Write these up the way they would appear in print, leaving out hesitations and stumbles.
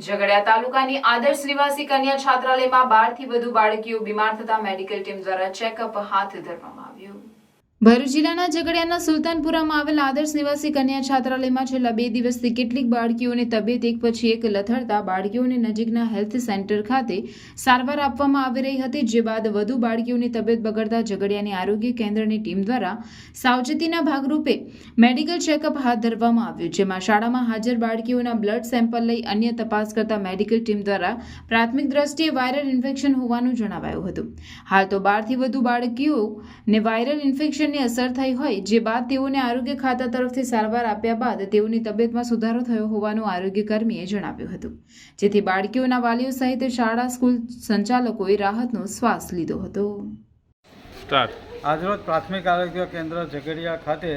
ઝઘડિયા તાલુકાની આદર્શ નિવાસી કન્યા છાત્રાલયમાં 12 થી વધુ બાળકીઓ બીમાર થતા મેડિકલ ટીમ દ્વારા ચેકઅપ હાથ ધરવામાં આવ્યું। ભરૂચ જિલ્લાના ઝઘડિયાના સુલતાનપુરામાં આવેલ આદર્શ નિવાસી કન્યા છાત્રાલયમાં છેલ્લા 2 દિવસથી કેટલીક બાળકીઓની તબિયત એક પછી એક લથડતા બાળકીઓને નજીકના હેલ્થ સેન્ટર ખાતે સારવાર આપવામાં આવી રહી હતી, જે બાદ વધુ બાળકીઓની તબિયત બગડતા ઝઘડિયાની આરોગ્ય કેન્દ્રની ટીમ દ્વારા સાવચેતીના ભાગરૂપે મેડિકલ ચેકઅપ હાથ ધરવામાં આવ્યું, જેમાં શાળામાં હાજર બાળકીઓના બ્લડ સેમ્પલ લઈ અન્ય તપાસ કરતા મેડિકલ ટીમ દ્વારા પ્રાથમિક દ્રષ્ટિએ વાયરલ ઇન્ફેક્શન હોવાનું જણાવાયું હતું। હાલ તો 12 થી વધુ બાળકીઓને વાયરલ ઇન્ફેક્શન ની અસર થઈ હોય, જે બાદ તેઓને આરોગ્ય ખાતા તરફથી સારવાર આપ્યા બાદ તેઓની તબિયતમાં સુધારો થયો હોવાનું આરોગ્ય કર્મીએ જણાવ્યું હતું, જેથી બાળકીઓના વાલીઓ સહિત શાળા સ્કૂલ સંચાલકોએ રાહતનો શ્વાસ લીધો હતો। આજરોજ પ્રાથમિક આરોગ્ય કેન્દ્ર ઝઘડિયા ખાતે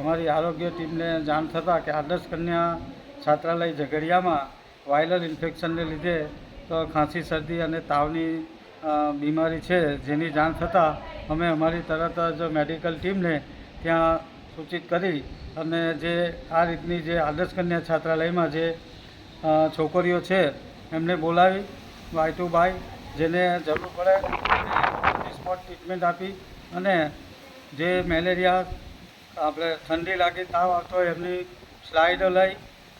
અમારી આરોગ્ય ટીમને જાણ થતાં કે આદર્શ કન્યા છાત્રાલય ઝઘડિયામાં વાયરલ ઇન્ફેક્શનને લીધે તો ખાંસી શરદી અને તાવની બીમારી છે, જેની જાણ થતાં અમે અમારી તરત જ મેડિકલ ટીમને ત્યાં સૂચિત કરી અને જે આ રીતની જે આદર્શ કન્યા છાત્રાલયમાં જે છોકરીઓ છે એમને બોલાવી બાય ટુ બાય જેને જરૂર પડે સ્પોટ ટ્રીટમેન્ટ આપી અને જે મેલેરિયા આપણે ઠંડી લાગી તાવ આવતો હોય એમની સ્લાઇડો લઈ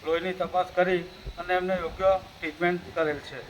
લોહીની તપાસ કરી અને એમને યોગ્ય ટ્રીટમેન્ટ કરેલ છે।